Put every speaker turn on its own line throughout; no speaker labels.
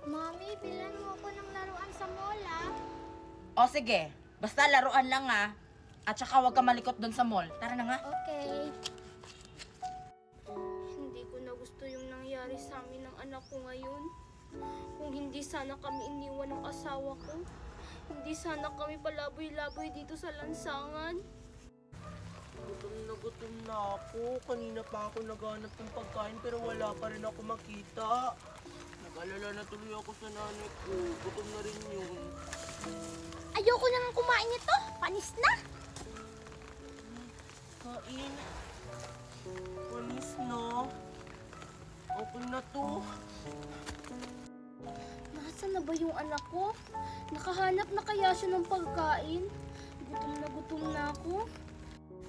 Mami, bilan mo ako ng laruan sa mall, ah.
O sige, basta laruan lang ah. At saka huwag ka malikot doon sa mall. Tara na nga.
Okay.
Hindi ko na gusto yung nangyari sa amin ng anak ko ngayon. Kung hindi sana kami iniwan ng asawa ko, hindi sana kami palaboy-laboy dito sa lansangan.
Gutom na ako. Kanina pa ako naghanap ng pagkain pero wala pa rin ako makita. Nag-alala na tuloy ako sa nanay ko. Gutom na rin yun.
Ayoko na nga kumain nito. Panis na.
Kain. Panis na. Okay na to.
Nasaan na ba yung anak ko? Nakahanap na kaya siya ng pagkain? Gutom na ako.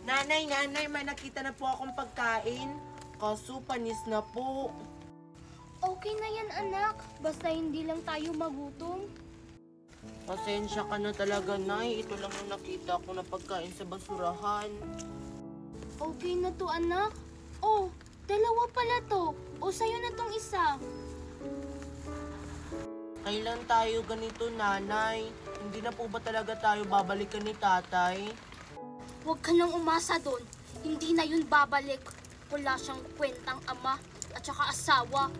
Nanay, may nakita na po akong pagkain. Kaso panis na po.
Okay na yan, anak. Basta hindi lang tayo magutom.
Pasensya ka na talaga, Nay. Ito lang yung nakita ko na pagkain sa basurahan.
Okay na to, anak. Oh, dalawa pala to. O, sa'yo na tong isa.
Kailan tayo ganito, Nanay? Hindi na po ba talaga tayo babalikan ni Tatay?
Huwag ka nang umasa doon. Hindi na yun babalik. Wala siyang kwentang ama at saka asawa.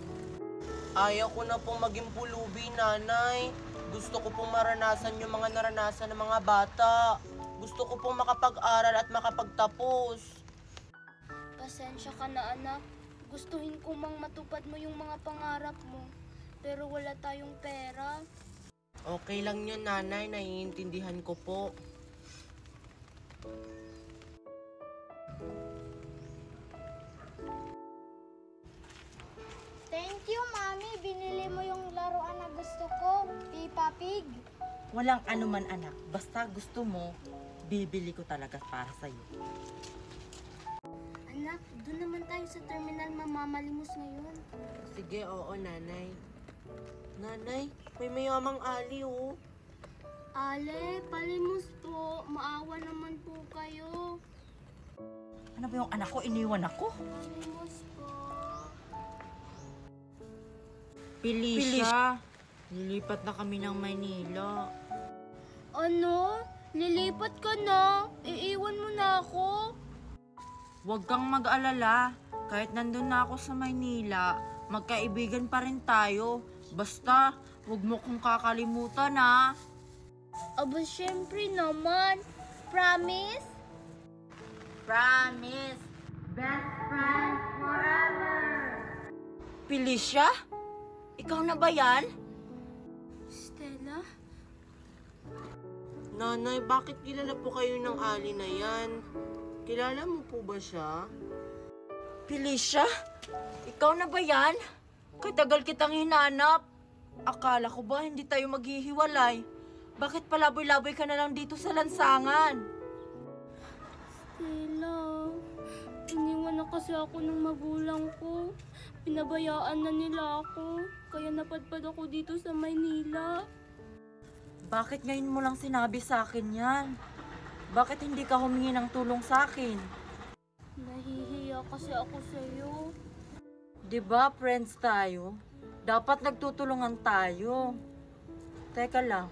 Ayaw ko na pong maging pulubi, Nanay. Gusto ko pong maranasan yung mga naranasan ng mga bata. Gusto ko pong makapag-aral at makapagtapos.
Pasensya ka na, anak. Gustuhin ko mang matupad mo yung mga pangarap mo. Pero wala tayong pera.
Okay lang yun, Nanay. Naiintindihan ko po.
Thank you, Mami. Binili mo yung laruan na gusto ko. Peppa Pig.
Walang anuman anak. Basta gusto mo, bibili ko talaga para sa'yo.
Anak, doon naman tayo sa terminal mamamalimos ngayon.
Sige, oo, Nanay. Nanay, may mayamang ali, oh.
Ale, palimos po. Maawa naman po kayo.
Ano ba yung anak ko? Iniwan ako?
Palimos po.
Felicia, lilipat na kami ng Maynila.
Ano? Lilipat ka na? Iiwan mo na ako?
Huwag kang mag-alala. Kahit nandun na ako sa Maynila, magkaibigan pa rin tayo. Basta, huwag mo kong kakalimutan ha.
Aba, syempre naman. Promise?
Promise. Best friends forever. Felicia? Ikaw na ba yan?
Stella?
Nanay, bakit kilala po kayo ng ali na yan? Kilala mo po ba siya?
Felicia? Ikaw na ba yan? Katagal kitang hinanap. Akala ko ba hindi tayo maghihiwalay? Bakit palaboy-laboy ka na lang dito sa lansangan?
Stella, iniwan na kasi ako ng magulang ko. Pinabayaan na nila ako. Kaya napadpad ako dito sa Maynila.
Bakit ngayon mo lang sinabi sa akin yan? Bakit hindi ka humingi ng tulong sa akin?
Nahihiya kasi ako sa'yo.
'Di ba, friends tayo? Dapat nagtutulungan tayo. Teka lang,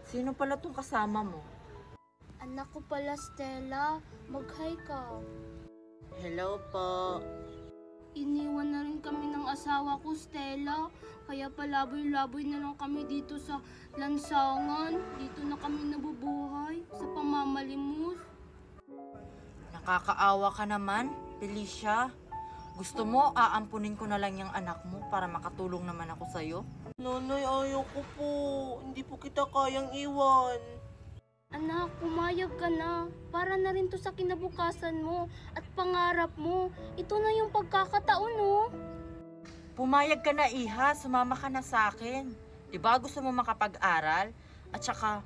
sino pala tong kasama mo?
Anak ko pala, Stella. Mag-hi ka.
Hello po.
Iniwan na rin kami ng asawa ko, Stella. Kaya palaboy-laboy na lang kami dito sa lansangan. Dito na kami nabubuhay sa pamamalimos.
Nakakaawa ka naman, Felicia. Gusto mo, aampunin ko na lang yung anak mo para makatulong naman ako sa'yo?
Nanay, ayaw ko po. Hindi po kita kayang iwan.
Anak, pumayag ka na. Para na rin to sa kinabukasan mo at pangarap mo. Ito na yung pagkakataon, oh.
Pumayag ka na, Iha. Sumama ka na sa akin. Diba gusto mo makapag-aral? At saka,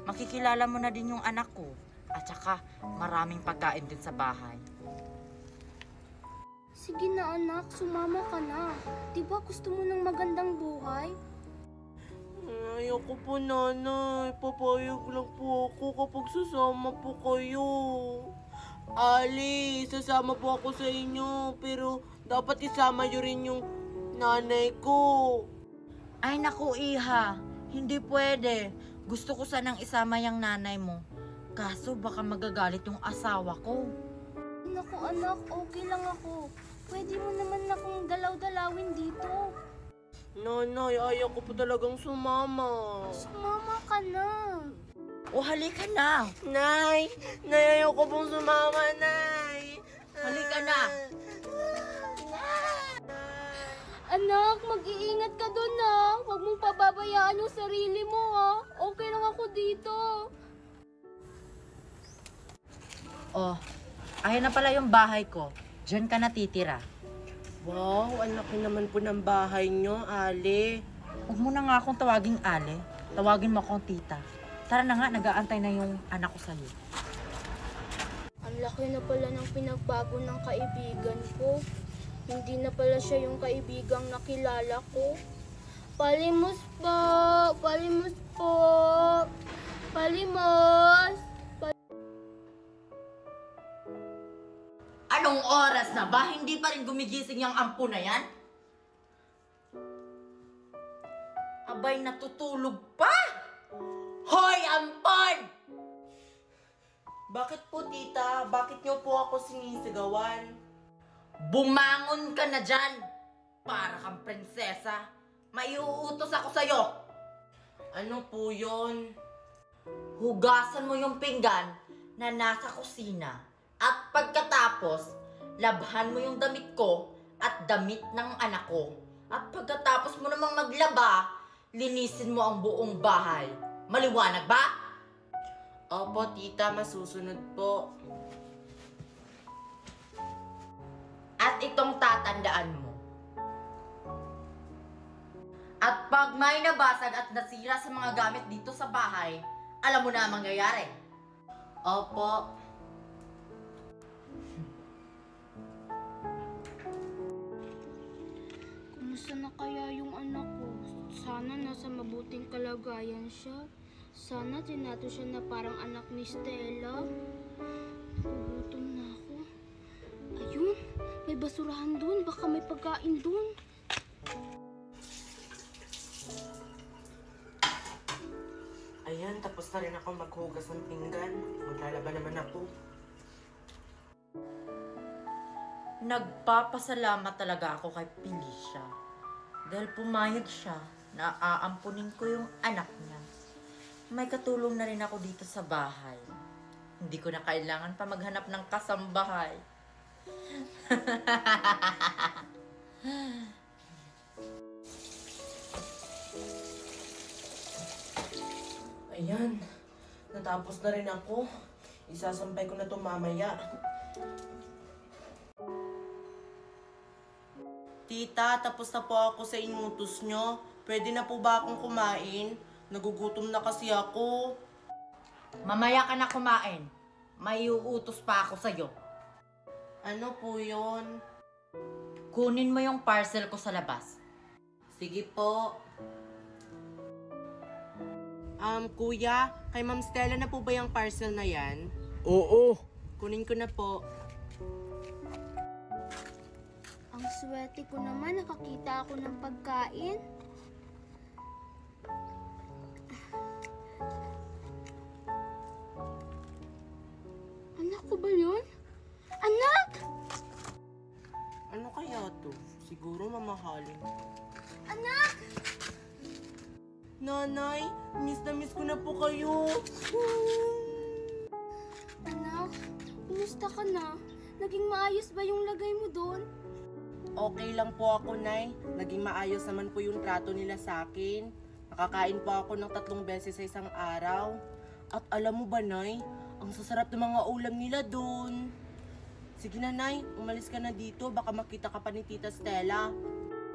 makikilala mo na din yung anak ko. At saka, maraming pagkain din sa bahay.
Sige na, anak. Sumama ka na. Diba gusto mo ng magandang buhay?
Ayaw ko po, Nanay. Papayag lang po ako kapag sasama po kayo. Ali, sasama po ako sa inyo. Pero dapat isama nyo rin yung nanay ko.
Ay naku, Iha. Hindi pwede. Gusto ko sanang isama yung nanay mo. Kaso baka magagalit yung asawa ko.
Naku anak, okay lang ako. Pwede mo naman akong dalaw-dalawin dito.
Nanay, ayaw ko po talagang sumama.
Sumama ka na.
O halika na.
Nay, ayaw ko pong sumama, Nay.
Halika na.
Anak, mag-iingat ka doon ha. Huwag mong pababayaan yung sarili mo ha. Okay lang ako dito.
Oh, ayan na pala yung bahay ko. Diyan ka natitira.
Wow, ang laki naman po ng bahay nyo, Ale.
Huwag mo na nga akong tawaging Ale. Tawagin mo akong tita. Tara na nga, nag-aantay na yung anak ko sa'yo.
Ang laki na pala ng pinagbago ng kaibigan ko. Hindi na pala siya yung kaibigang nakilala ko. Palimos po! Palimos po! Palimos!
Anong oras na ba? Hindi pa rin gumigising yung ampo na yan? Abay, natutulog pa! Hoy, ampon!
Bakit po, tita? Bakit nyo po ako sinisigawan?
Bumangon ka na dyan! Para kang prinsesa. Maiuutos ako sa'yo.
Ano po yon?
Hugasan mo yung pinggan na nasa kusina. At pagkatapos, labhan mo yung damit ko at damit ng anak ko. At pagkatapos mo namang maglaba, linisin mo ang buong bahay. Maliwanag ba?
Opo, tita, masusunod po.
At itong tatandaan mo. At pag may nabasag at nasira sa mga gamit dito sa bahay, alam mo na ang mangyayari.
Opo.
Kumusta na kaya yung anak ko? Sana nasa mabuting kalagayan siya. Sana tinato siya na parang anak ni Stella. Nagugutom na ako. Ayun, may basurahan dun. Baka may pagkain dun.
Ayan, tapos na rin ako maghugas ng pinggan. Maglalaba naman ako.
Nagpapasalamat talaga ako kay Felicia. Dahil pumayag siya na aampunin ko yung anak niya. May katulong na rin ako dito sa bahay. Hindi ko na kailangan pa maghanap ng kasambahay.
Ayan, natapos na rin ako. Isasampay ko na ito mamaya. Tita, tapos na po ako sa inutos nyo. Pwede na po ba akong kumain? Nagugutom na kasi ako.
Mamaya ka na kumain. May uutos pa ako sa'yo.
Ano po yun?
Kunin mo yung parcel ko sa labas.
Sige po. Kuya, kay Ma'am Stella na po ba yung parcel na yan? Oo. Kunin ko na po.
Ang swerte ko naman, nakakita ako ng pagkain. Anak ko ba yun? Anak!
Ano kaya to? Siguro mamahalin.
Anak!
Nanay, miss na miss ko na po kayo.
Anak, kumusta ka na? Naging maayos ba yung lagay mo doon?
Okay lang po ako, Nay. Naging maayos naman po yung trato nila sa akin. Nakakain po ako ng 3 beses sa isang araw. At alam mo ba, Nay, ang sasarap ng mga ulam nila doon. Sige na, Nay, umalis ka na dito. Baka makita ka pa ni Tita Stella.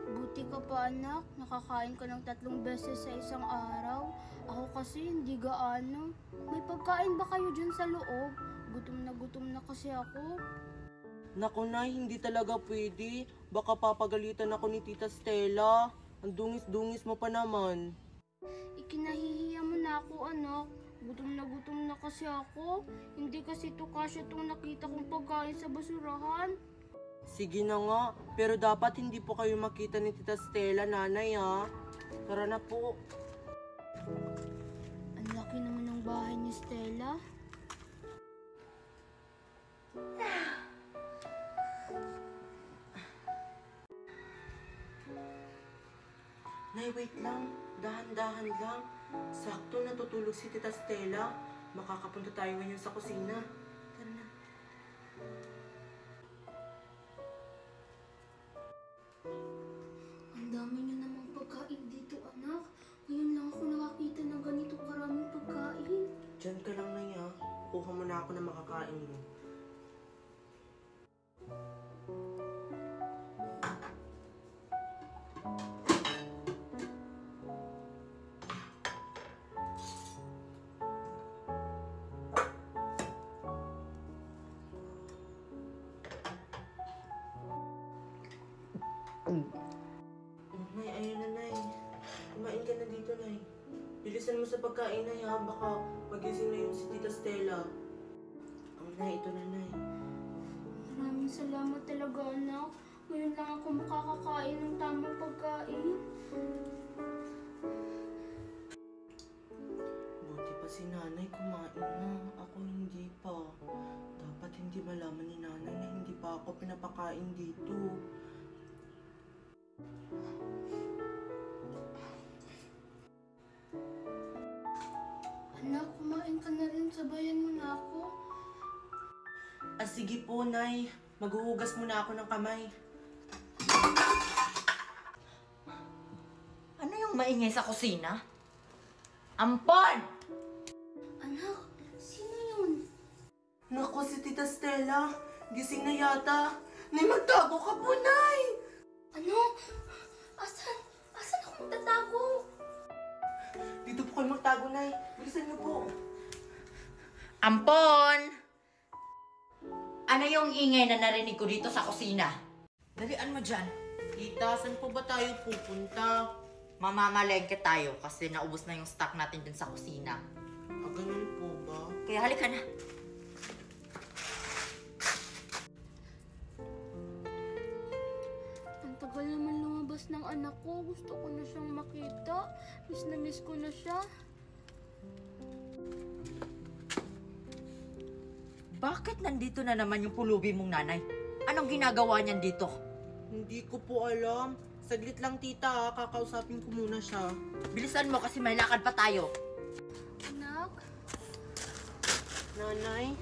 Buti ka pa anak, nakakain ka ng 3 beses sa isang araw. Ako kasi hindi gaano. May pagkain ba kayo dyan sa loob? Gutom na kasi ako.
Naku, Nay, hindi talaga pwede. Baka papagalitan ako ni Tita Stella. Ang dungis-dungis mo pa naman.
Ikinahihiya mo na ako anak. Gutom na kasi ako. Hindi kasi to kasya itong nakita kong pagkain sa basurahan.
Sige na nga, pero dapat hindi po kayo makita ni Tita Stella, Nanay, ha? Tara na po.
Ang laki naman ng bahay ni Stella.
Nay, wait lang. Dahan-dahan lang. Sakto natutulog si Tita Stella. Makakapunta tayo ngayon sa kusina. Tara na.
Ang dami niyo namang pagkain dito, anak. Ngayon lang ako nakakita ng ganito karaming pagkain.
Diyan ka lang, Nay, ha. Kuha mo na ako na makakain mo. Nay, ayun na, Nay. Kumain ka na dito, Nay. Bilisan mo sa pagkain, Nay, ha. Baka magising na yung si Tita Stella. Nay, ito na, Nay.
Maraming salamat talaga, anak. Ngayon lang ako makakakain ng tamang pagkain.
Buti pa si Nanay kumain na. Ako hindi pa. Dapat hindi malaman ni Nanay na hindi pa ako pinapakain dito.
Anak, kumain ka na rin. Sabayan mo na ako.
Sige po, Nay. Maghuhugas muna ako ng kamay.
Ano yung maingay sa kusina? Ampon!
Anak, sino yun?
Naku, si Tita Stella. Gising na yata. Nay, magtago ka po, Nay!
Ano? Asan? Asan ako magtatago?
Dito po kayo magtago, Nay. Bilisan niyo po.
Ampon! Ano yung ingay na narinig ko dito sa kusina? Dalian mo dyan.
Tita, saan po ba tayo pupunta?
Mamamalengke tayo kasi naubos na yung stock natin dun sa kusina.
Ganun po ba?
Kaya halika na.
Ang tagal naman lumabas ng anak ko. Gusto ko na siyang makita. Miss na miss ko na siya.
Bakit nandito na naman yung pulubi mong nanay? Anong ginagawa niyan dito?
Hindi ko po alam. Saglit lang, Tita, ha. Kakausapin ko muna siya.
Bilisan mo kasi may lakad pa tayo.
Anak?
Nanay?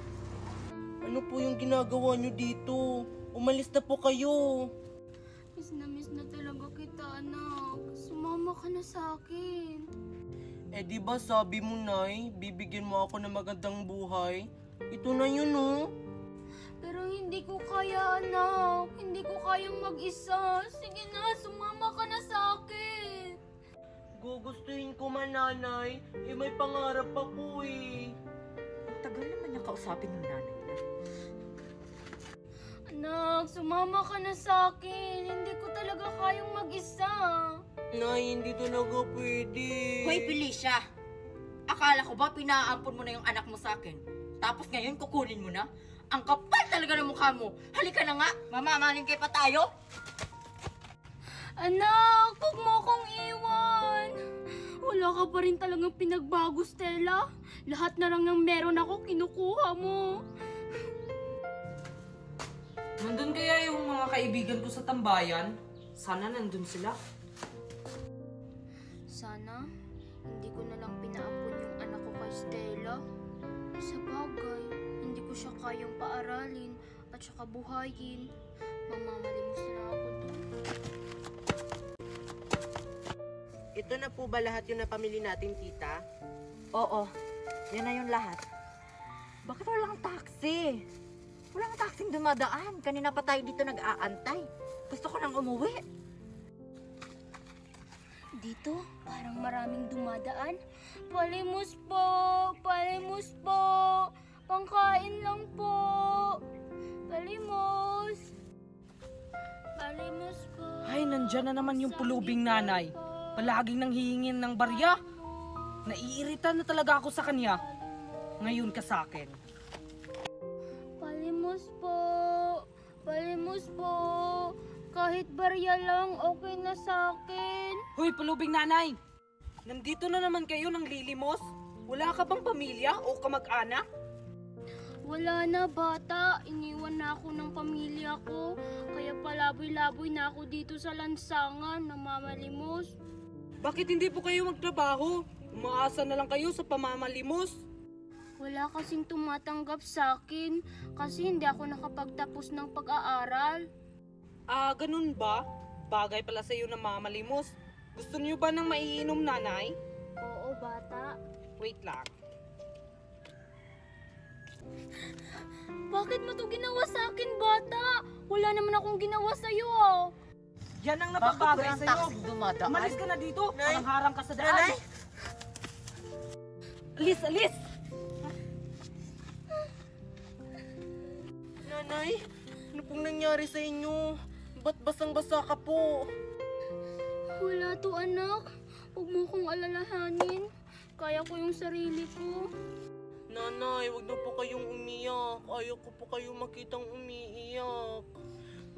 Ano po yung ginagawa niyo dito? Umalis na po kayo.
Miss na talaga kita, anak. Sumama ka na sa akin.
Di ba sabi mo, Nay, bibigyan mo ako ng magandang buhay? Ito na yun, oh.
Pero hindi ko kaya, anak. Hindi ko kayang mag-isa. Sige na, sumama ka na sa akin.
Gugustuhin ko man, Nanay. May pangarap ako, eh.
Ang tagal naman niya kausapin yung nanay niya.
Anak, sumama ka na sa akin. Hindi ko talaga kayang mag-isa.
Nay, hindi talaga pwede.
Hoy, Felicia! Akala ko ba pinaampon mo na yung anak mo sa akin? Tapos ngayon kukunin mo na? Ang kapal talaga ng mukha mo! Halika na nga! Mamamalingke pa tayo!
Anak, huwag mo akong iwan. Wala ka pa rin talagang pinagbago, Stella. Lahat na lang ng meron ako, kinukuha mo.
Nandun kaya yung mga kaibigan ko sa tambayan? Sana nandun sila.
Sana, hindi ko na lang pinaampun yung anak ko kay Stella. Sa bagay, hindi ko siya kayang paaralin at saka buhayin. Mamamalimos na ako doon.
Ito na po ba lahat yung napamili natin, Tita?
Oo, yan na yung lahat. Bakit walang taxi? Walang taxing dumadaan. Kanina pa tayo dito nag-aantay. Gusto ko nang umuwi.
Dito, parang maraming dumadaan. Palimos po! Palimos po! Pangkain lang po! Palimos! Palimos po!
Ay, nandyan na naman yung pulubing nanay. Palaging nang hihingin ng barya. Naiirita na talaga ako sa kanya. Ngayon ka sa akin.
Palimos po! Palimos po! Kahit barya lang, okay na sa akin.
Hoy, pulubing nanay! Nandito na naman kayo ng lilimos? Wala ka bang pamilya o kamag-anak?
Wala na bata, iniwan na ako ng pamilya ko. Kaya palaboy-laboy na ako dito sa lansangan, namamalimos.
Bakit hindi po kayo magtrabaho? Umaasa na lang kayo sa pamamalimos?
Wala kasing tumatanggap sa akin kasi hindi ako nakapagtapos ng pag-aaral.
Ah, ganun ba? Bagay pala sa iyo na mamalimos. Gusto niyo ba ng maiinom, nanay?
Oo, bata.
Wait lang.
Bakit mo to ginawa sa akin, bata? Wala naman akong ginawa sa'yo, oh.
Yan ang
Bakit
napabagay
walang
sa iyo.
taxi dumadaan?
Umalis ka na dito.
Nay!
Harang ka sa daan.
Nanay!
Alis, alis!
Nanay, ano pong nangyari sa inyo? Ba't basang-basa ka po?
Wala to, anak. Huwag mo kong alalahanin. Kaya ko yung sarili ko.
Nanay, wag na po kayong umiyak. Ayaw ko po kayong makitang umiiyak.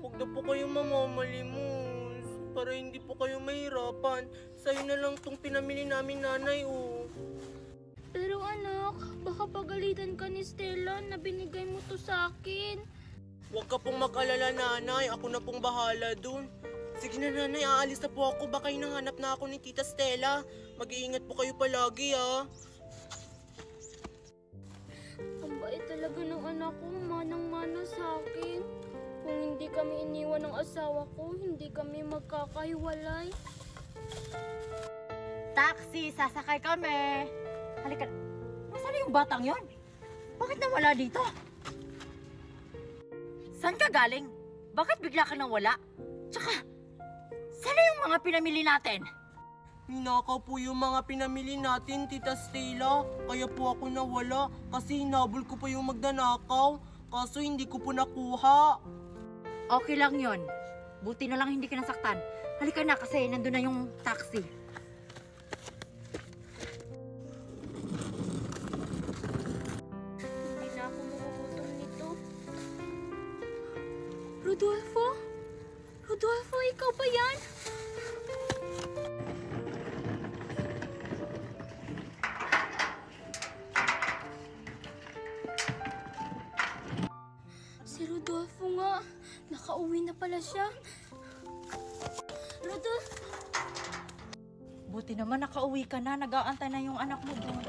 Wag na po kayong mamamalimos. Para hindi po kayo mahirapan. Sa'yo na lang tong pinamili namin, nanay, oh.
Pero anak, baka pagalitan ka ni Stella na binigay mo to sa akin.
Huwag ka pong mag-alala, nanay. Ako na pong bahala dun. Sige na, nanay. Aalis na po ako. Baka hinahanap na ako ni Tita Stella. Mag-iingat po kayo palagi, ah.
Ang bait talaga ng anak ko, manang-mana sa akin. Kung hindi kami iniwan ng asawa ko, hindi kami magkakahiwalay.
Taxi, sasakay kami. Halika. Nasaan na yung batang yon? Bakit nawala dito? Saan ka galing? Bakit bigla ka nang wala? Tsaka, saan yung mga pinamili natin?
Ninakaw po yung mga pinamili natin, Tita Stella. Kaya po ako nawala kasi hinabol ko po yung magnanakaw. Kaso hindi ko po nakuha.
Okay lang yon. Buti na lang hindi ka nasaktan. Halika na kasi nandun na yung taxi.
Hindi na ako magugutom nito. Rodolfo? Rodolfo, ikaw ba yan? Si Rodolfo nga. Nakauwi na pala siya. Rodolfo!
Buti naman nakauwi ka na. Nag-aantay na yung anak mo doon.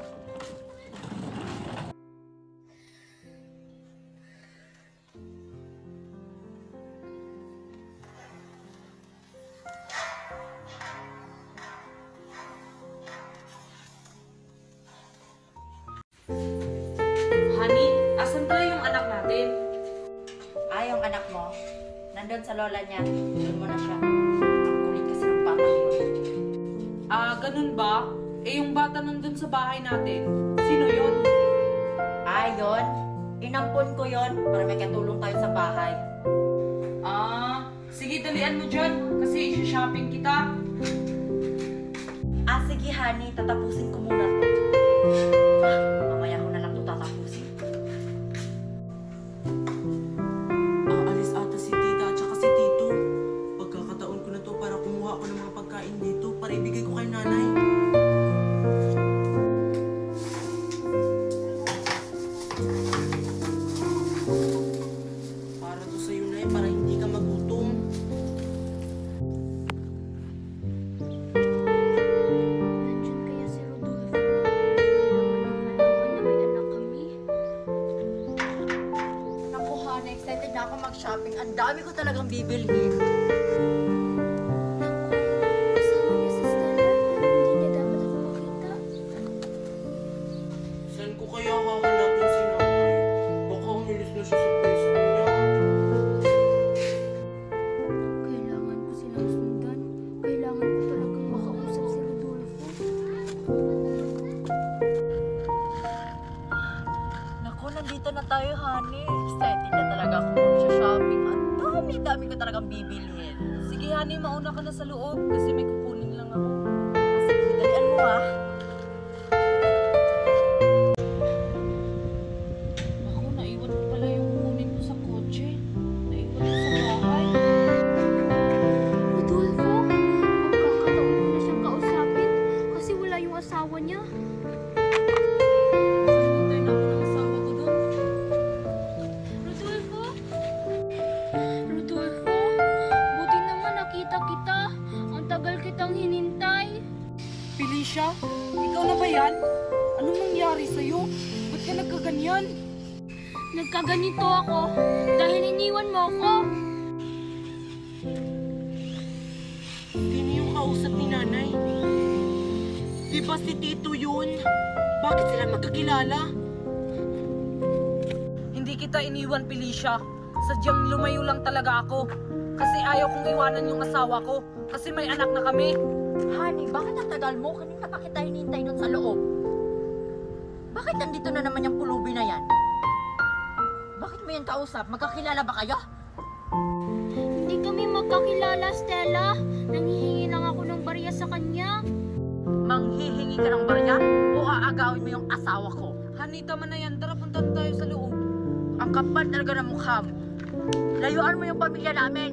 Honey, asan pala yung anak natin?
Yung anak mo, nandun sa lola niya. Doon mo na siya. Ang kulit kasi ng bata yun.
Ah, ganun ba? Eh, yung bata nandun sa bahay natin. Sino yun?
Yun. Inampon ko yon para may katulong tayo sa bahay.
Ah, sige, dalian mo dyan. Kasi shopping kita.
Sige honey, tatapusin ko muna to. Mamaya ko na lang to tatapusin.
Aalis ata si Tita at saka si Tito. Pagkakataon ko na to para kumuha ako ng mga pagkain dito para ibigay ko kay nanay. Para to sa'yo, Nay, para hindi ka magutom.
Nandiyan kaya si Rodolfo? Kailangan niyang malaman na may anak kami.
Naku honey, excited na ako mag-shopping. Ang dami ko talagang bibilhin.
Kasama niya si Stella. Hindi niya dapat ako makita.
Saan ko kaya hahanapin si nanay? Baka umilis na siya sa pwesto niya.
Kailangan ko silang sundan. Kailangan ko talagang makausap si Rodolfo.
Naku, nandito na tayo honey. Excited na talaga ako mag-shopping. Ang dami ko talagang bibilhin.
Sige, honey, mauna ka na sa loob. Kasi may kukunin lang ako.
Sige, dalian mo
Ako, naiwan ko pala yung kunin ko sa kotse. Naiwan ko sa bahay.
niya.
Hinintay na ako ng asawa ko doon.
Rodolfo? Rodolfo? Buti naman nakita kita. Ang tagal kitang hinintay.
Felicia, ikaw na ba yan? Anong nangyari sa'yo? Ba't ka nagkaganyan?
Nagkaganito ako dahil iniwan mo ako.
Sino yung kausap ni nanay? Di ba si Tito yun? Bakit sila magkakilala?
Hindi kita iniwan, Felicia. Sadyang lumayo lang talaga ako. Kasi ayaw kong iwanan yung asawa ko. Kasi may anak na kami.
Honey, bakit ang tagal mo? Kanina pa kita hinintay doon sa loob. Bakit nandito na naman yung pulubi na yan? Bakit mo yan kausap? Magkakilala ba kayo?
Hindi kami magkakilala, Stella. Nanghihingi lang ako ng barya sa kanya.
Manghihingi ka ng barya o aagawin mo yung asawa ko?
Honey, tama na yan. Tara, punta na tayo sa loob.
Ang kapal talaga ng mukha mo. Layuan mo yung pamilya namin.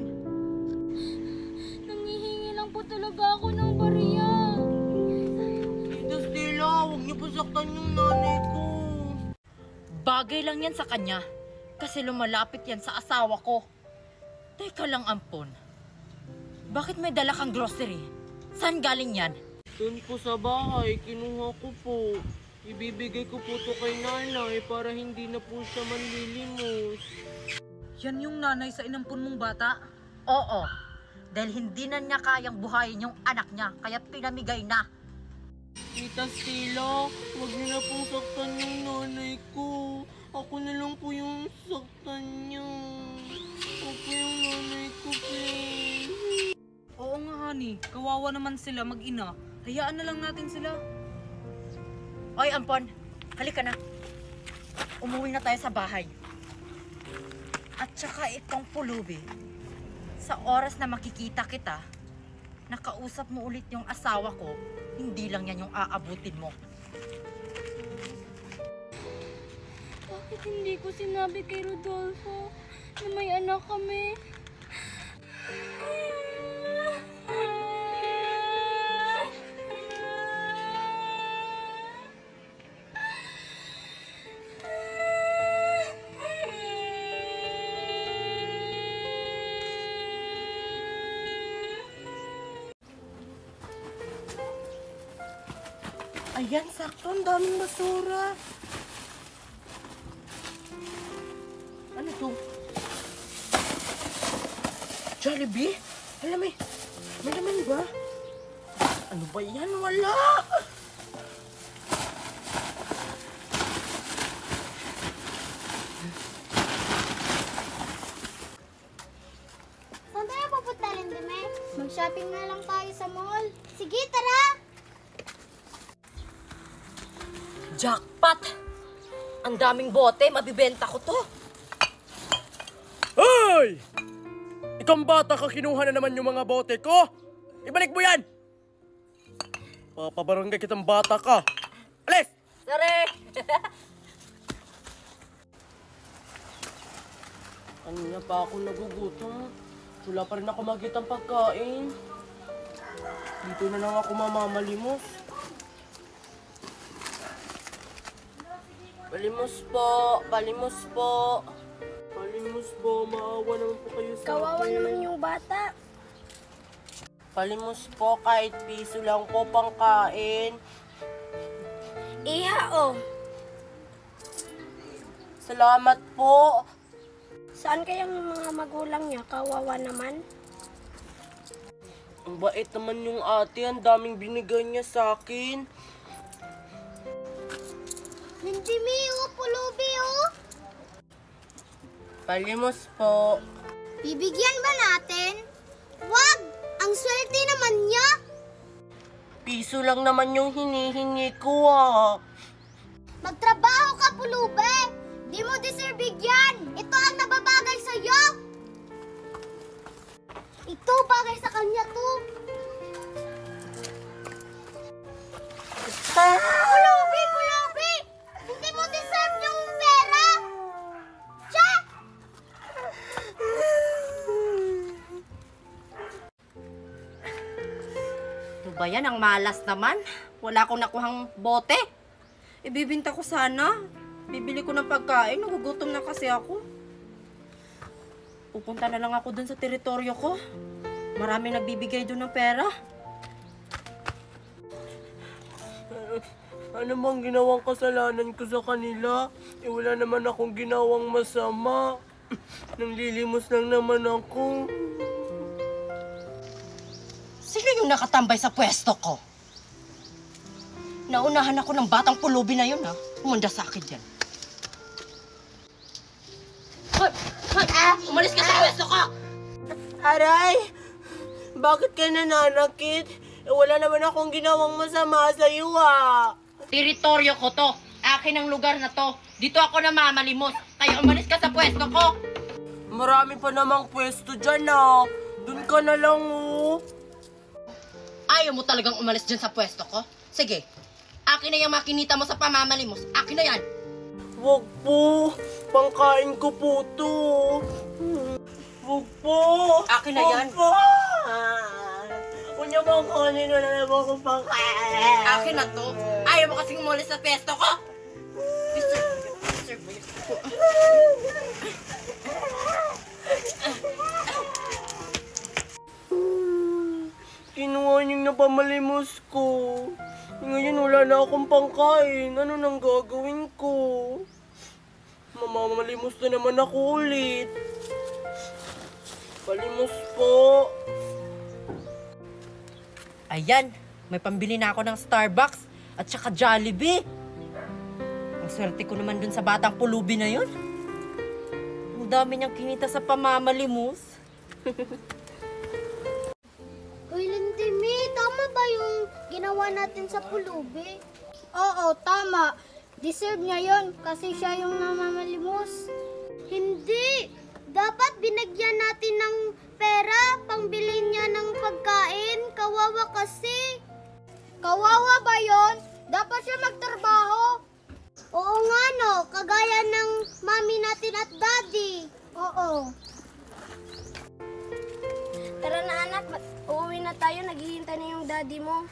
Nanghihingi lang po talaga ako ng barya.
Tita Stella, huwag niyo po saktan yung nanay ko.
Bagay lang yan sa kanya. Kasi lumalapit yan sa asawa ko. Teka lang, Ampon. Bakit may dala kang grocery? Saan galing yan?
Doon po sa bahay, kinuha ko po. Ibibigay ko po to kay nanay para hindi na po siya manlilimos.
Yan yung nanay sa inampun mong bata?
Oo. Dahil hindi na niya kayang buhayin yung anak niya. Kaya pinamigay na.
Tita Stella, huwag niyo na pong saktan yung nanay ko. Ako na lang po yung saktan niya. Ako yung nanay ko, please.
Oo nga, honey. Kawawa naman sila mag-ina. Hayaan na lang natin sila.
Oy, Ampon. Halika na. Umuwi na tayo sa bahay. At saka itong pulubi. Sa oras na makikita kita, nakausap mo ulit yung asawa ko, hindi lang yan yung aabutin mo.
Bakit hindi ko sinabi kay Rodolfo na may anak kami?
Ayan, sakto. Ang daming basura. Ano to? Jollibee? Alam eh. May laman ba? Ano ba yan? Wala!
Saan tayo pupunta, Lindeme? Mag-shopping na lang tayo sa mall. Sige, tara!
Jackpot! Ang daming bote, mabibenta ko to.
Hoy! Ikang bata ka, kinuha na naman yung mga bote ko. Ibalik mo yan! Papabarangay kitang bata ka. Alis!
Sare!
Kanina pa ako nagugutom. Wala pa rin ako makitang pagkain. Dito na lang ako mamamalimos. Palimos po! Palimos po! Palimos po! Maawa naman po kayo sa
Kawawa
akin.
naman yung bata.
Palimos po, kahit piso lang po pangkain.
Iha, oh.
Salamat po!
Saan kayang mga magulang niya? Kawawa naman.
Ang bait naman yung ate, ang daming binigay niya sa akin.
Hindi oh, pulubi, oh.
Palimos po.
Bibigyan ba natin? Wag! Ang swerte naman niya.
Piso lang naman yung hinihingi ko ah.
Magtrabaho ka, pulubi. Di mo deserve bigyan. Ito ang nababagay sa'yo. Ito, bagay sa kanya to. Pulubi, pulubi! Hindi mo deserve yung pera. Tsa!
Ano ba
ba yan? Ang malas naman. Wala akong nakuhang bote. Ibibinta ko sana. Bibili ko ng pagkain. Nagugutom na kasi ako. Pupunta na lang ako dun sa teritoryo ko. Maraming nagbibigay dun ng pera.
Ano bang ginawang kasalanan ko sa kanila? Wala naman akong ginawang masama. Nanglilimos lang naman ako.
Sino yung nakatambay sa pwesto ko? Naunahan ako ng batang pulubi na yun, ha? Umanda sa akin yan. Hoy! Umalis ka sa pwesto ko!
Aray! Bakit ka nananakit? Wala naman akong ginawang masama sa iyo, ha?
Teritoryo ko to. Akin ang lugar na to. Dito ako namamalimos. Kaya umalis ka sa pwesto ko.
Marami pa namang pwesto dyan, ha? Doon ka na lang, oh.
Ayaw mo talagang umalis dyan sa pwesto ko? Sige. Akin na yung makinita mo sa pamamalimos. Akin na yan.
Wag po. Pangkain ko po to. Wag po.
Akin na yan.
Wag po. Kung niya bang kunin na naman akong pangkain.
Akin na to. Ayaw mo kasing umalis sa pwesto ko? Mr.
Kinuha niyong napamalimos ko. Ngayon wala na akong pangkain. Ano nang gagawin ko? Mamamalimos na naman ako ulit. Palimos po.
Ayan, may pambili na ako ng Starbucks at saka Jollibee. Ang swerte ko naman dun sa batang pulubi na yun. Ang dami niyang kinita sa pamamalimos.
Uy, Lindimi, tama ba yung ginawa natin sa pulubi?
Oo, tama. Deserve niya yon kasi siya yung namamalimos.
Hindi! Dapat binagyan natin ng pera, pangbilhin niya ng pagkain. Kawawa kasi.
Kawawa ba yon? Dapat siya magtrabaho.
Oo nga no, kagaya ng mami natin at daddy.
Oo.
Tara na anak, uuwi na tayo. Naghihintay na yung daddy mo.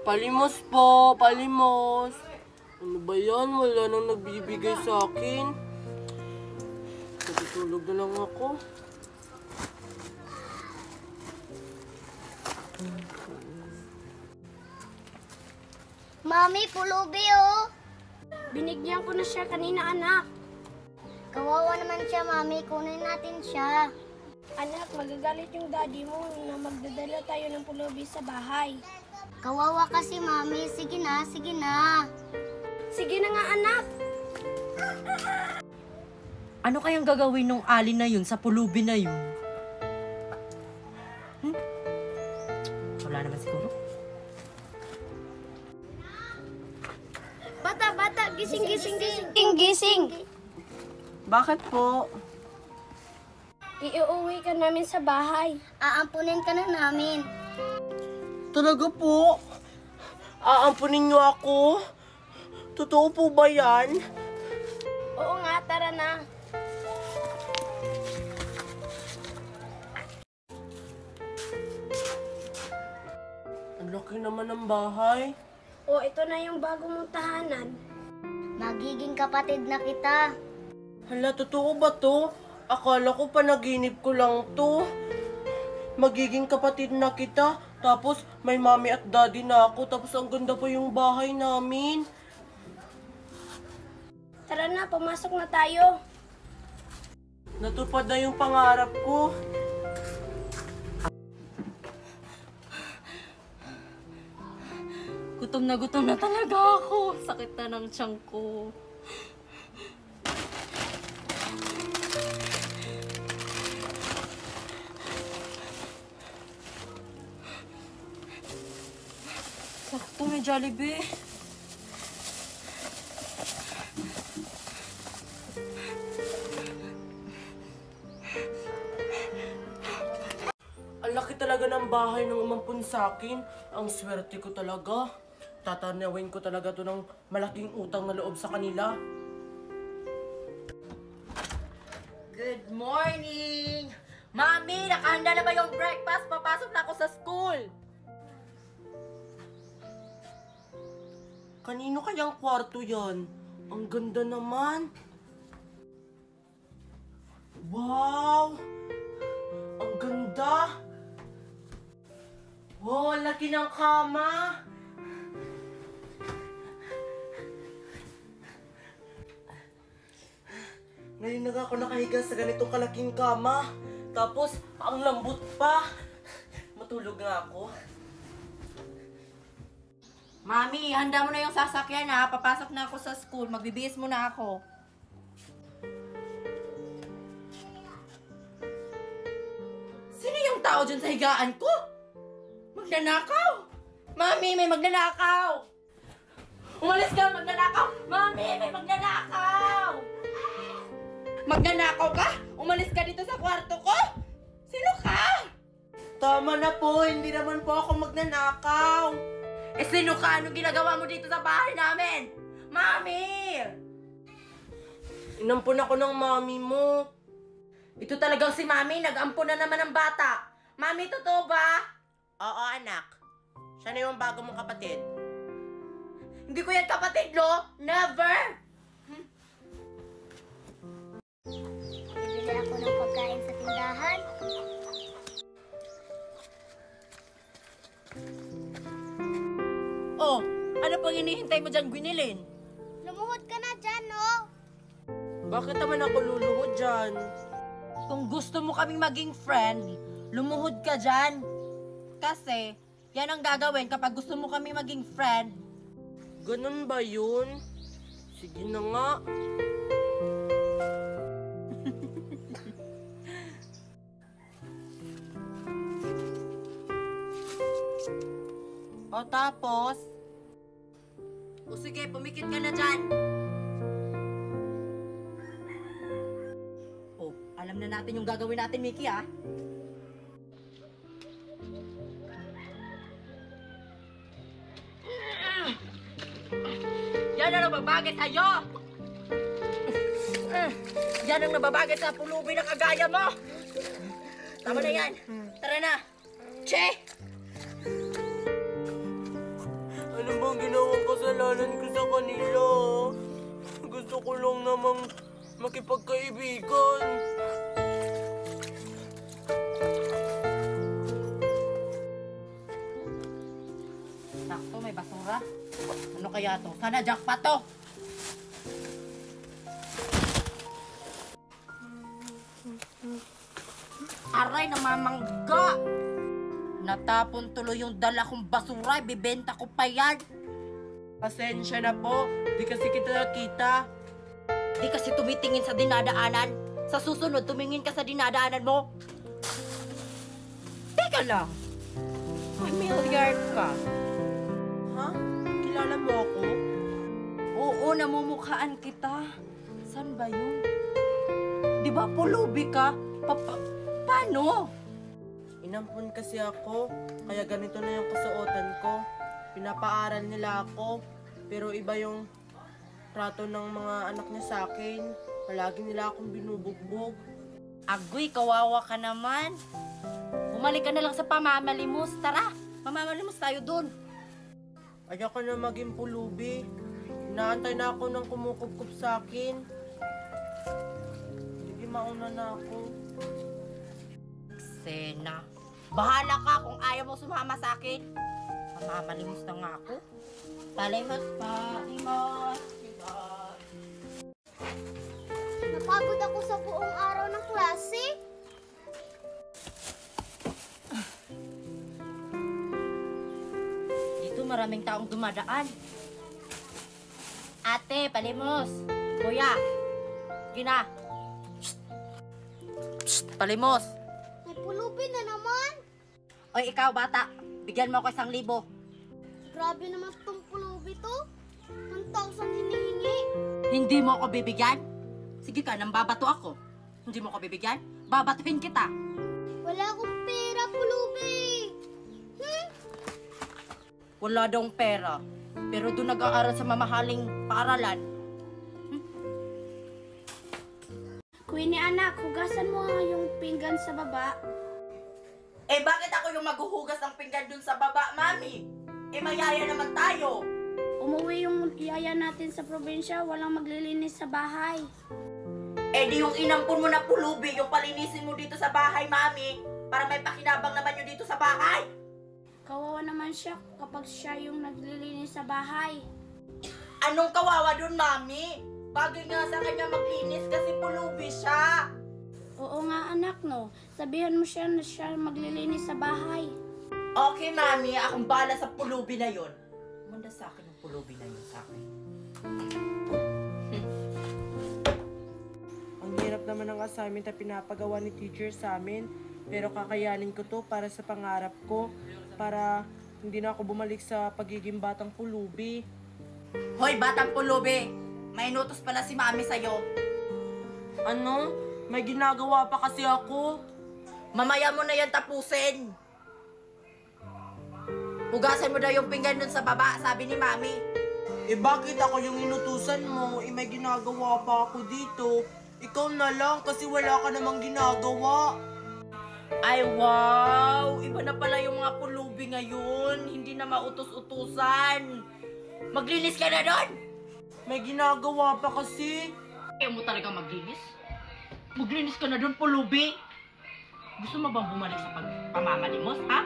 Palimos po, palimos. Ano ba yan? Wala nang nagbibigay sa akin. Natutulog na lang ako.
Mami, pulubi oh.
Binigyan ko na siya kanina, anak.
Kawawa naman siya, mami. Kunin natin siya.
Anak, magagalit yung daddy mo na magdadala tayo ng pulubi sa bahay.
Kawawa kasi, mami. Sige na, sige na.
Sige na nga, anak.
Ano kayang gagawin nung alin na yun sa pulubi na yun? Wala naman siguro.
Bata, gising, gising.
Bakit po?
Iuuwi ka namin sa bahay.
Aampunin ka na namin.
Talaga po? Aampunin niyo ako? Totoo po ba yan?
Oo nga, tara na.
Ang laki naman ng bahay.
O, ito na yung bago mong tahanan.
Magiging kapatid na kita.
Hala, totoo ba to? Akala ko panaginip ko lang to. Magiging kapatid na kita. Tapos may mami at daddy na ako. Tapos ang ganda pa yung bahay namin.
Tara na, pumasok na tayo.
Natupad na yung pangarap ko.
Gutom na talaga ako. Sakit na ng tiyan ko. Sakto, may Jollibee.
Ang laki talaga ng bahay ng umampun sa akin. Ang swerte ko talaga. Tatanawin ko talaga to ng malaking utang na loob sa kanila.
Good morning! Mami, nakahanda na ba yung breakfast? Papasok na ako sa school.
Kanino kayang kwarto yan? Ang ganda naman. Wow! Ang ganda! Wow, ang laki ng kama! Ngayon na ako nakahiga sa ganitong kalaking kama. Tapos, ang lambot pa. Matulog nga ako.
Mami, handa mo na yung sasakyan ha. Papasok na ako sa school. Magbibihis muna ako. Sino yung tao dyan sa higaan ko? Magnanakaw! Mami, may magnanakaw! Umalis ka, magnanakaw! Mami, may magnanakaw! Magnanakaw ka? Umalis ka dito sa kwarto ko? Sino ka?
Tama na po, hindi naman po ako magnanakaw.
Eh sino ka? Anong ginagawa mo dito sa bahay namin? Mami!
Inampun ako ng mami mo.
Ito talagang si Mami, nag-ampon na naman ng bata. Mami, totoo ba?
Oo, anak. Siya na yung bago mong kapatid.
Hindi ko yan kapatid, lo! Never!
Bibili ako ng pagkain sa tindahan.
Oh, ano pang hinihintay mo dyan, Gwynilyn?
Lumuhod ka na dyan, no?
Bakit naman ako luluhod dyan?
Kung gusto mo kaming maging friend, lumuhod ka dyan. Kasi, yan ang gagawin kapag gusto mo kami maging friend.
Ganun ba yun? Sige na nga.
O tapos? O sige, pumikit ka na dyan. O, alam na natin yung gagawin natin, Mickey, ah. Yan ang nababagay sa'yo! Yan ang nababagay sa pulubi ng kagaya mo! Tama na yan! Tara na! Che!
Ano bang ginawang kasalanan ko sa kanila? Gusto ko lang namang makipagkaibigan.
Sakto, may basura. Ano kaya to? Sana jackpot to! Aray, namamangga! Natapon tuloy yung dala kong basura. Bibenta ko pa yan.
Pasensya na po. Di kasi kita nakita.
Di kasi tumitingin sa dinadaanan. Sa susunod, tumingin ka sa dinadaanan mo. Teka lang. Familiar ka.
Ha? Kilala mo ako?
Oo, namumukhaan kita. San ba yun? Di ba pulubi ka? Paano?
Inampun kasi ako. Kaya ganito na yung kasuotan ko. Pinapaaral nila ako. Pero iba yung trato ng mga anak niya sa akin. Palagi nila akong binubugbog.
Agoy, kawawa ka naman. Bumalik ka na lang sa pamamalimos. Tara, mamamalimos tayo dun.
Ayoko na maging pulubi. Inaantay na ako ng kumukupkup sa akin. Sige, mauna na ako.
Sena, bahala ka kung ayaw mo sumama sa akin. Mamamalimos na nga ako. Palimos.
Napagod ako sa buong araw ng klase.
Dito maraming taong dumadaan. Ate, palimos. Kuya, gina. Psst, palimos.
May pulubi na naman.
Oy, ikaw bata, bigyan mo ako 1,000.
Grabe naman itong pulubi to. 1,000 hinihingi.
Hindi mo ako bibigyan? Sige ka, nang babato ako. Hindi mo ako bibigyan? Babatuhin kita.
Wala akong pera, pulubi.
Wala daw pera. Pero doon nag-aaral sa mamahaling paaralan.
Queenie anak, hugasan mo nga yung pinggan sa baba.
Eh bakit ako yung maghuhugas ng pinggan dun sa baba, Mami? Eh mayaya naman tayo.
Umuwi yung yaya natin sa probinsya, walang maglilinis sa bahay.
Eh di yung inampun mo na pulubi, yung palinisin mo dito sa bahay, Mami. Para may pakinabang naman yun dito sa bahay.
Kawawa naman siya kapag siya yung naglilinis sa bahay.
Anong kawawa dun, Mami? Bagay nga sa kanya maglinis kasi pulubi siya.
Oo nga anak no, sabihan mo siya na siya maglilinis sa bahay.
Okay, Mami, akong bala sa pulubi na yun. Manda sa akin yung pulubi na yun sa akin.
Ang hirap naman ng assignment na pinapagawa ni teacher sa amin. Pero kakayanin ko to para sa pangarap ko. Para hindi na ako bumalik sa pagiging batang pulubi.
Hoy, batang pulubi! May inutos pala si Mami sa'yo.
Ano? May ginagawa pa kasi ako.
Mamaya mo na yan tapusin. Hugasan mo daw yung pinggan dun sa baba, sabi ni Mami.
Eh bakit ako yung inutusan mo? Eh may ginagawa pa ako dito. Ikaw na lang kasi wala ka namang ginagawa.
Ay, wow! Iba na pala yung mga pulubi ngayon. Hindi na mautos-utusan. Maglinis ka na doon!
May ginagawa pa kasi.
Ayaw mo talaga maglinis? Maglinis ka na doon, pulubi! Gusto mo bang bumalik sa pamamalimos, ha?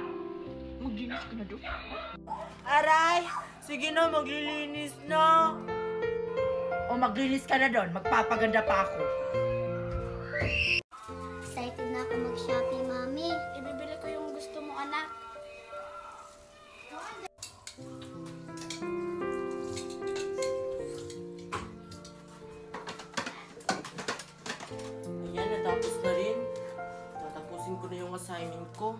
Maglinis ka na doon.
Aray! Sige na, maglilinis na.
O maglinis ka na doon, magpapaganda pa ako.
Excited na ako mag-shopping, Mami.
Ibibili ko yung gusto mo anak.
Ayan, natapos na rin. Tatapusin ko na yung assignment ko.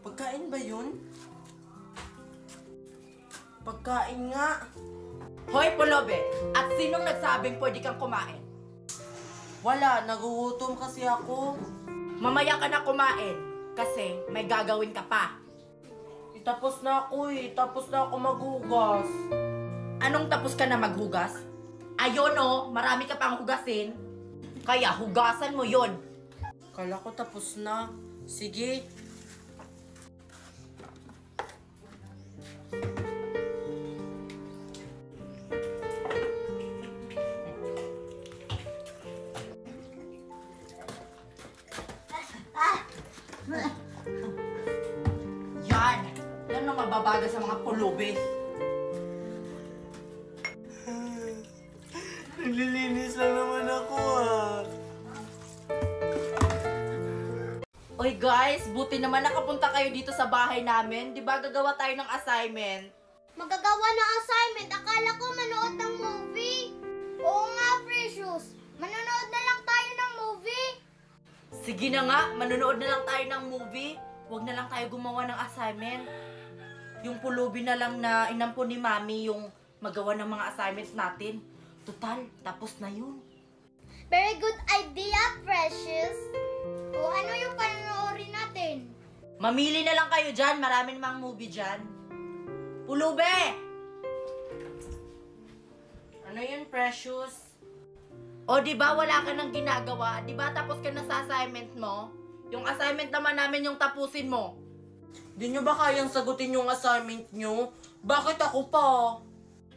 Pagkain ba yun? Pagkain nga.
Hoy, pulubi! At sinong nagsabing pwede kang kumain?
Wala, nagugutom kasi ako.
Mamaya ka na kumain, kasi may gagawin ka pa.
Tapos na ako eh. Tapos na ako maghugas.
Anong tapos ka na maghugas? Ayun o, marami ka pang hugasin. Kaya hugasan mo yon.
Kala ko tapos na. Sige.
Yan! Yan ang mababaga sa mga pulubi.
Naglilinis lang naman ako ah.
Oy guys, buti naman nakapunta kayo dito sa bahay namin. Di ba gagawa tayo ng assignment?
Magagawa ng assignment. Akala ko manood ng movie. Oo nga, Precious. Manonood na lang tayo ng movie.
Sige na nga, manonood na lang tayo ng movie. Huwag na lang tayo gumawa ng assignment. Yung pulubi na lang na inampon ni Mami yung magawa ng mga assignments natin. Total, tapos na yun.
Very good idea, Precious. O ano yung panonoorin natin?
Mamili na lang kayo dyan. Marami namang movie dyan. Pulube!
Ano yun, Precious?
O, di ba wala ka nang ginagawa? Di ba tapos ka na sa assignment mo? Yung assignment naman namin yung tapusin mo.
Di nyo ba kayang sagutin yung assignment nyo? Bakit ako pa?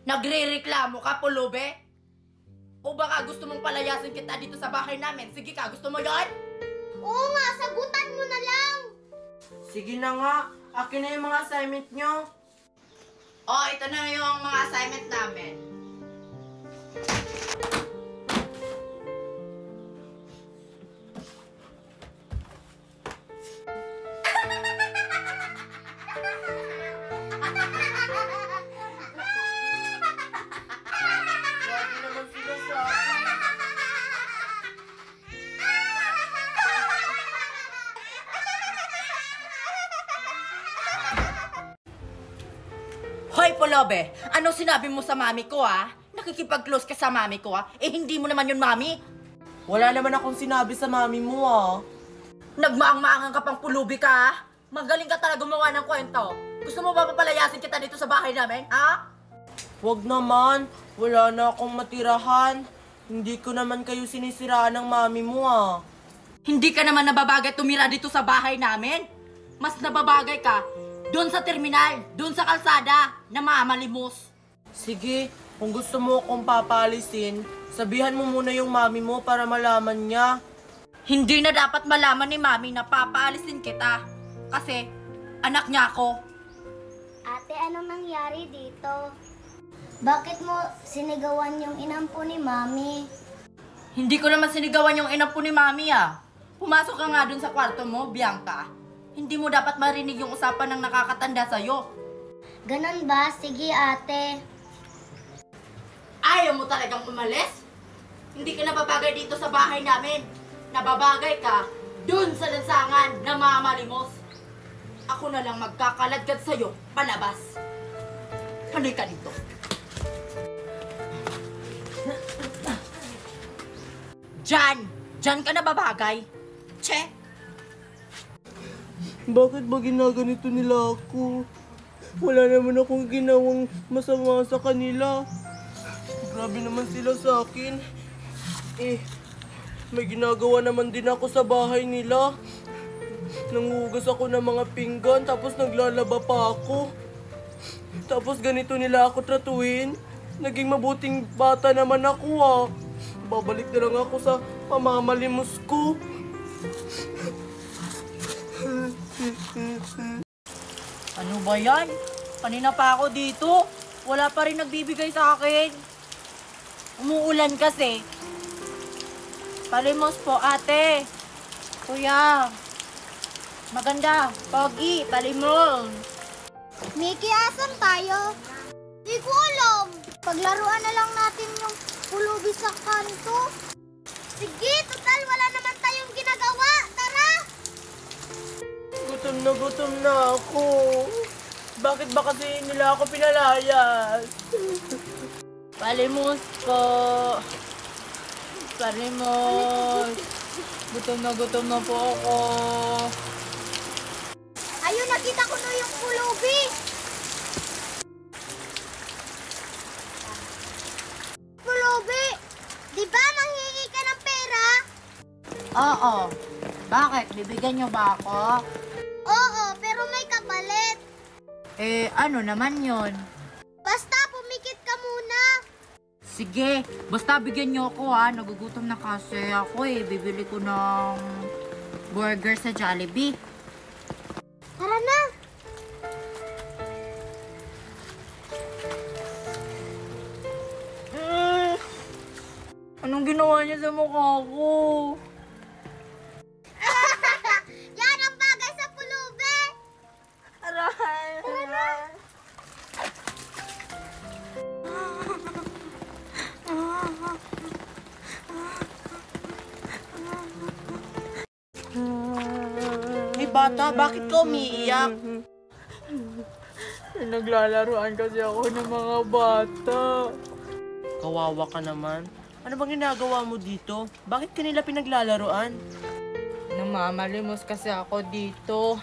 Nagre-reklamo ka, Pulube? O baka gusto mong palayasin kita dito sa bahay namin? Sige ka, gusto mo yon?
Oo nga, sagutan mo na lang.
Sige na nga. Akin na yung mga assignment nyo.
O, ito na yung mga assignment namin.
Grabe naman sila sa akin.
Hoy, Polobe! Anong sinabi mo sa mami ko, ha? Nakikipag-close ka sa mami ko, ha? Eh, hindi mo naman yun, mami.
Wala naman akong sinabi sa mami mo ah.
Nagmaang-maangan ka pang pulubi ka, ha? Magaling ka talaga gumawa ng kwento. Gusto mo ba papalayasin kita dito sa bahay namin, ha?
Wag naman. Wala na akong matirahan. Hindi ko naman kayo sinisiraan ng mami mo ah.
Hindi ka naman nababagay tumira dito sa bahay namin. Mas nababagay ka doon sa terminal, doon sa kalsada, na mamalimos.
Sige, kung gusto mo akong papalisin, sabihan mo muna yung mami mo para malaman niya.
Hindi na dapat malaman ni mami na papaalisin kita. Kasi anak niya ako.
Ate, anong nangyari dito? Bakit mo sinigawan yung inampo ni Mami?
Hindi ko naman sinigawan yung inapo ni mami ah. Pumasok ka nga dun sa kwarto mo, Bianca. Hindi mo dapat marinig yung usapan ng nakakatanda sa'yo.
Ganon ba? Sige, ate.
Ayaw mo talagang umalis? Hindi ka nababagay dito sa bahay namin. Nababagay ka dun sa lansangan na mamalimos. Ako na lang magkakaladkad sa'yo, palabas. Halika dito. Diyan ka nababagay. Che!
Bakit ba ginaganito nila ako? Wala naman akong ginawang masama sa kanila. Grabe naman sila sa akin. May ginagawa naman din ako sa bahay nila. Nanghugas ako ng mga pinggan, tapos naglalaba pa ako. Tapos ganito nila ako tratuhin. Naging mabuting bata naman ako ah. Babalik na lang ako sa pamamalimos ko.
Ano ba yan? Kanina pa ako dito. Wala pa rin nagbibigay sa akin. Umuulan kasi. Palimos po, ate. Kuya. Maganda. Pogi, palimos.
Mickey, asan tayo? Di ko alam. Paglaruan na lang natin yung pulubi sa kanto. Sige, total wala naman tayong ginagawa. Tara!
Gutom na ako. Bakit ba kasi nila ako pinalayas?
Palimos po. Palimos. Gutom na po ako.
Ayun, nakita ko na yung pulubi. Pulubi, di ba manghingi ka ng pera?
Oo. Bakit? Bibigyan niyo ba ako?
Oo, pero may kapalit.
Ano naman yon?
Basta pumikit ka muna.
Sige, basta bigyan niyo ako ha. Nagugutom na kasi ako Bibili ko ng burger sa Jollibee.
Tara na.
Anong ginawa niya sa mukha ko?
Yan ang bagay sa pulubi.
Aray!
Hey bata, bakit ka umiiyak?
Naglalaroan kasi ako ng mga bata.
Kawawa ka naman. Ano bang ginagawa mo dito? Bakit kanila pinaglalaroan?
Namamalimos kasi ako dito.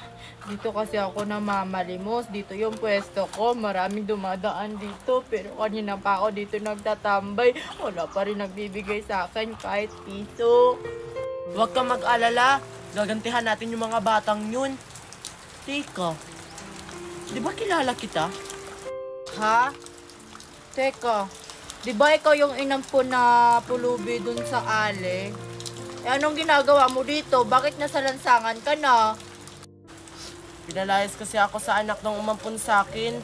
Dito kasi ako namamalimos. Dito yung pwesto ko. Maraming dumadaan dito. Pero kanina pa ako dito nagtatambay. Wala pa rin nagbibigay sa akin kahit piso.
Huwag kang mag-alala. Gagantihan natin yung mga batang yun. Teka, di ba kilala kita?
Ha? Teka, di ba ikaw yung inampo na pulubi dun sa ale? Anong ginagawa mo dito? Bakit nasa lansangan ka na?
Pinalayas kasi ako sa anak ng umampun sa akin.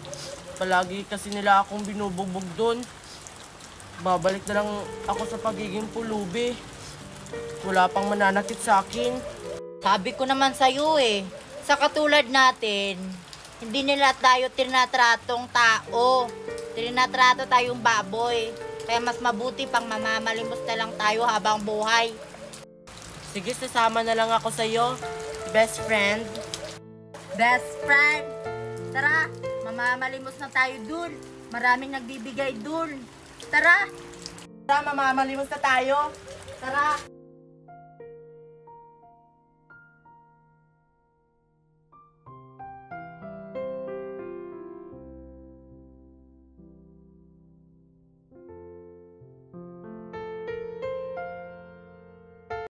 Palagi kasi nila akong binubugbog dun. Babalik na lang ako sa pagiging pulubi. Wala pang mananakit sa akin.
Sabi ko naman sa'yo sa katulad natin, hindi nila tayo tinatratong tao. Tinatrato tayong baboy. Kaya mas mabuti pang mamamalimos na lang tayo habang buhay.
Sige, sasama na lang ako sa'yo. Best friend.
Best friend! Tara, mamamalimos na tayo dun. Maraming nagbibigay dun. Tara!
Tara, mamamalimos na tayo.
Tara!